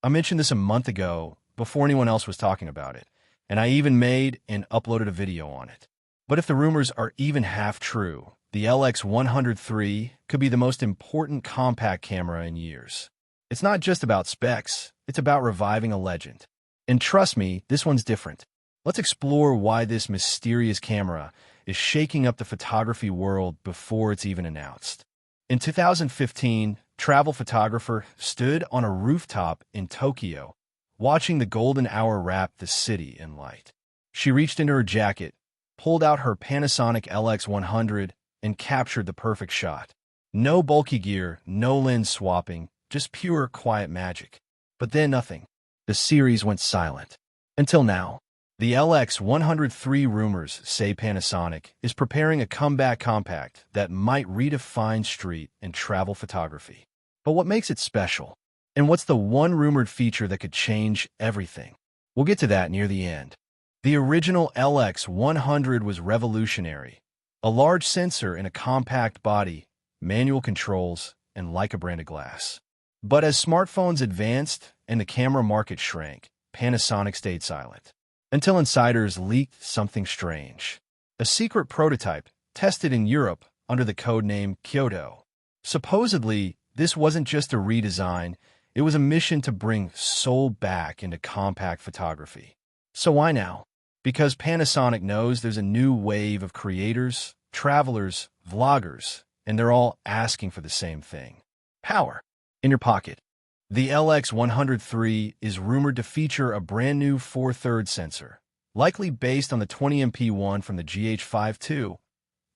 I mentioned this a month ago before anyone else was talking about it, and I even made and uploaded a video on it. But if the rumors are even half true, the LX100 III could be the most important compact camera in years. It's not just about specs, it's about reviving a legend. And trust me, this one's different. Let's explore why this mysterious camera is shaking up the photography world before it's even announced. In 2015, travel photographer stood on a rooftop in Tokyo, watching the golden hour wrap the city in light. She reached into her jacket, pulled out her Panasonic LX100, and captured the perfect shot. No bulky gear, no lens swapping, just pure, quiet magic. But then nothing. The series went silent. Until now. The LX100 III rumors say Panasonic is preparing a comeback compact that might redefine street and travel photography. But what makes it special? And what's the one rumored feature that could change everything? We'll get to that near the end. The original LX100 was revolutionary. A large sensor in a compact body, manual controls, and Leica branded glass. But as smartphones advanced and the camera market shrank, Panasonic stayed silent. Until insiders leaked something strange. A secret prototype tested in Europe under the codename Kyoto. Supposedly, this wasn't just a redesign, it was a mission to bring soul back into compact photography. So why now? Because Panasonic knows there's a new wave of creators, travelers, vloggers, and they're all asking for the same thing. Power. In your pocket. The LX100 III is rumored to feature a brand new 4/3 sensor, likely based on the 20MP one from the GH5 II,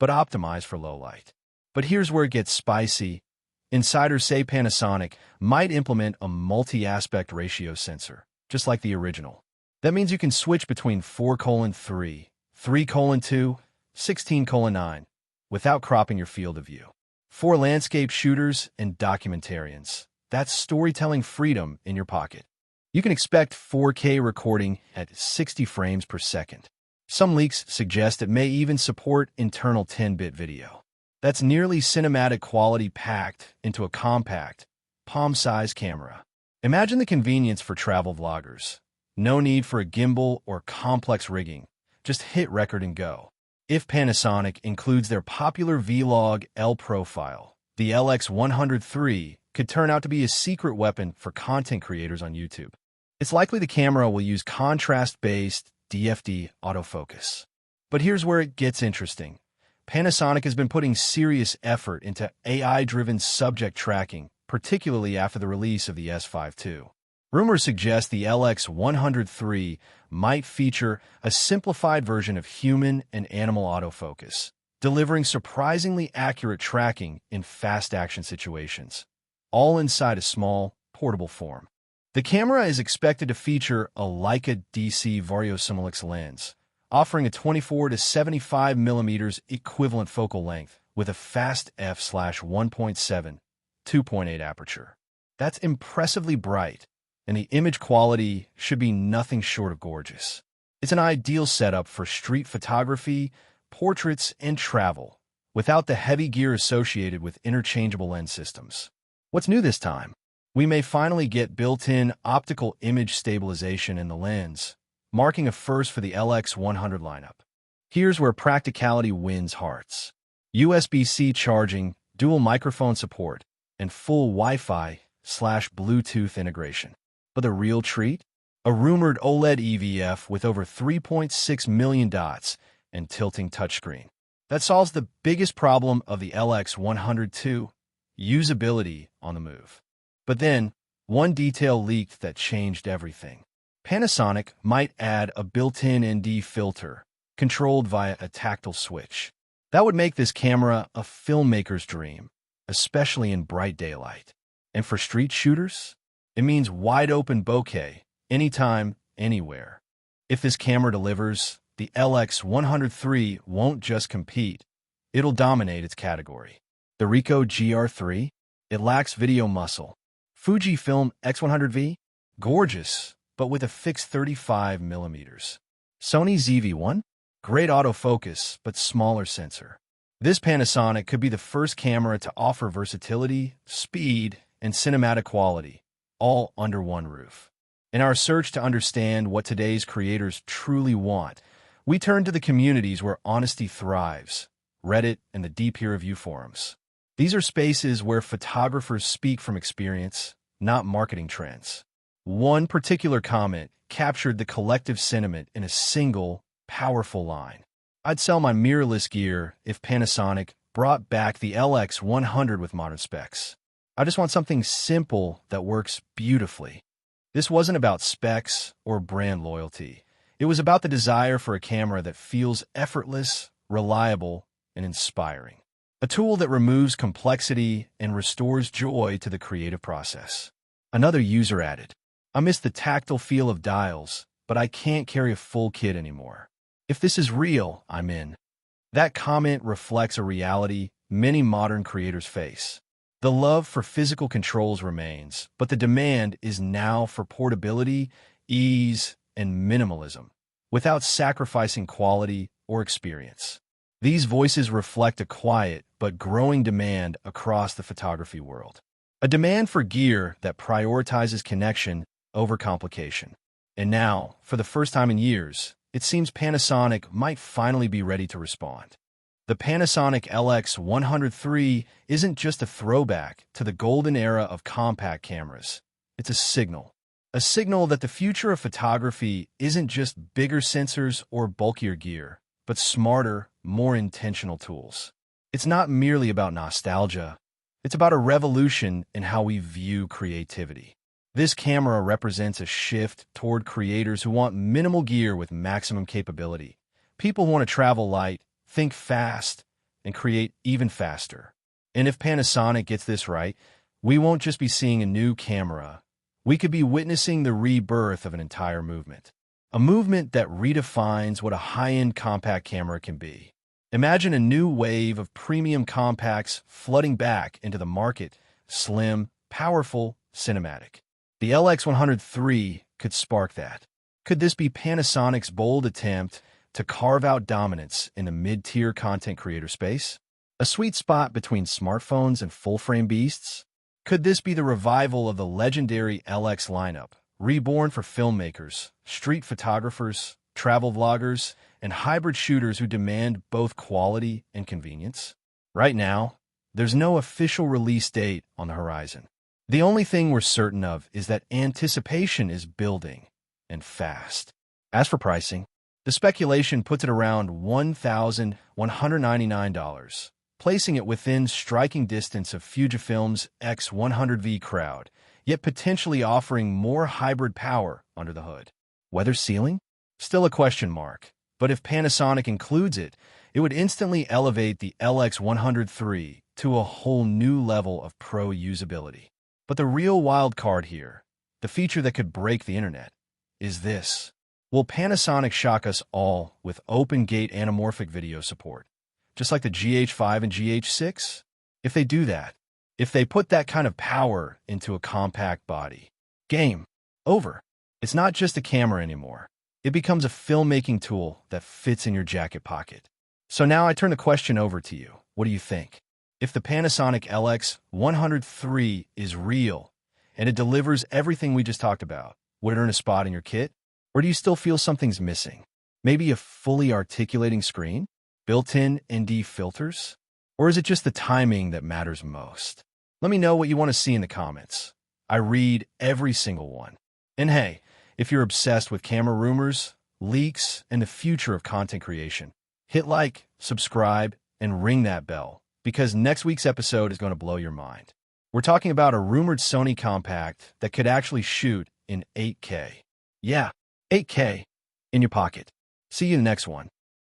but optimized for low light. But here's where it gets spicy. Insiders say Panasonic might implement a multi-aspect ratio sensor, just like the original. That means you can switch between 4:3, 3:2, 16:9, without cropping your field of view. For landscape shooters and documentarians, that's storytelling freedom in your pocket. You can expect 4K recording at 60 frames per second. Some leaks suggest it may even support internal 10-bit video. That's nearly cinematic quality packed into a compact, palm-sized camera. Imagine the convenience for travel vloggers. No need for a gimbal or complex rigging. Just hit record and go. If Panasonic includes their popular Vlog L profile, the LX100 III could turn out to be a secret weapon for content creators on YouTube. It's likely the camera will use contrast-based DFD autofocus. But here's where it gets interesting. Panasonic has been putting serious effort into AI-driven subject tracking, particularly after the release of the S5 II. Rumors suggest the LX100 III might feature a simplified version of human and animal autofocus, delivering surprisingly accurate tracking in fast-action situations, all inside a small, portable form. The camera is expected to feature a Leica DC Vario-Summilux lens, offering a 24 to 75 millimeters equivalent focal length with a fast f/1.7, 2.8 aperture. That's impressively bright, and the image quality should be nothing short of gorgeous. It's an ideal setup for street photography, portraits, and travel, without the heavy gear associated with interchangeable lens systems. What's new this time? We may finally get built-in optical image stabilization in the lens, marking a first for the LX100 lineup. Here's where practicality wins hearts. USB-C charging, dual microphone support, and full Wi-Fi/Bluetooth integration. But the real treat? A rumored OLED EVF with over 3.6 million dots and tilting touchscreen. That solves the biggest problem of the LX100 II, usability on the move. But then, one detail leaked that changed everything. Panasonic might add a built-in ND filter, controlled via a tactile switch. That would make this camera a filmmaker's dream, especially in bright daylight. And for street shooters, it means wide-open bokeh, anytime, anywhere. If this camera delivers, the LX100 III won't just compete, it'll dominate its category. The Ricoh GR3? It lacks video muscle. Fujifilm X100V? Gorgeous, but with a fixed 35 millimeters. Sony ZV-1? Great autofocus, but smaller sensor. This Panasonic could be the first camera to offer versatility, speed, and cinematic quality, all under one roof. In our search to understand what today's creators truly want, we turn to the communities where honesty thrives, Reddit and the deep peer review forums. These are spaces where photographers speak from experience, not marketing trends. One particular comment captured the collective sentiment in a single, powerful line. I'd sell my mirrorless gear if Panasonic brought back the LX100 with modern specs. I just want something simple that works beautifully. This wasn't about specs or brand loyalty. It was about the desire for a camera that feels effortless, reliable, and inspiring. A tool that removes complexity and restores joy to the creative process. Another user added, "I miss the tactile feel of dials, but I can't carry a full kit anymore. If this is real, I'm in." That comment reflects a reality many modern creators face. The love for physical controls remains, but the demand is now for portability, ease, and minimalism, without sacrificing quality or experience. These voices reflect a quiet but growing demand across the photography world. A demand for gear that prioritizes connection over complication. And now, for the first time in years, it seems Panasonic might finally be ready to respond. The Panasonic LX100 III isn't just a throwback to the golden era of compact cameras. It's a signal that the future of photography isn't just bigger sensors or bulkier gear, but smarter, more intentional tools. It's not merely about nostalgia. It's about a revolution in how we view creativity. This camera represents a shift toward creators who want minimal gear with maximum capability. People who want to travel light, think fast, and create even faster. And if Panasonic gets this right, we won't just be seeing a new camera. We could be witnessing the rebirth of an entire movement. A movement that redefines what a high-end compact camera can be. Imagine a new wave of premium compacts flooding back into the market, slim, powerful, cinematic. The LX100 III could spark that. Could this be Panasonic's bold attempt to carve out dominance in the mid-tier content creator space? A sweet spot between smartphones and full-frame beasts? Could this be the revival of the legendary LX lineup, reborn for filmmakers, street photographers, travel vloggers, and hybrid shooters who demand both quality and convenience? Right now, there's no official release date on the horizon. The only thing we're certain of is that anticipation is building, and fast. As for pricing, the speculation puts it around $1,199, placing it within striking distance of Fujifilm's X100V crowd, yet potentially offering more hybrid power under the hood. Weather sealing? Still a question mark, but if Panasonic includes it, it would instantly elevate the LX100 III to a whole new level of pro usability. But the real wild card here, the feature that could break the internet, is this. Will Panasonic shock us all with open gate anamorphic video support, just like the GH5 and GH6? If they do that, if they put that kind of power into a compact body, game over. It's not just a camera anymore. It becomes a filmmaking tool that fits in your jacket pocket. So now I turn the question over to you. What do you think? If the Panasonic LX100 III is real and it delivers everything we just talked about, would it earn a spot in your kit? Or do you still feel something's missing? Maybe a fully articulating screen? Built-in ND filters? Or is it just the timing that matters most? Let me know what you want to see in the comments. I read every single one. And hey, if you're obsessed with camera rumors, leaks, and the future of content creation, hit like, subscribe, and ring that bell, because next week's episode is going to blow your mind. We're talking about a rumored Sony compact that could actually shoot in 8K. Yeah, 8K in your pocket. See you in the next one.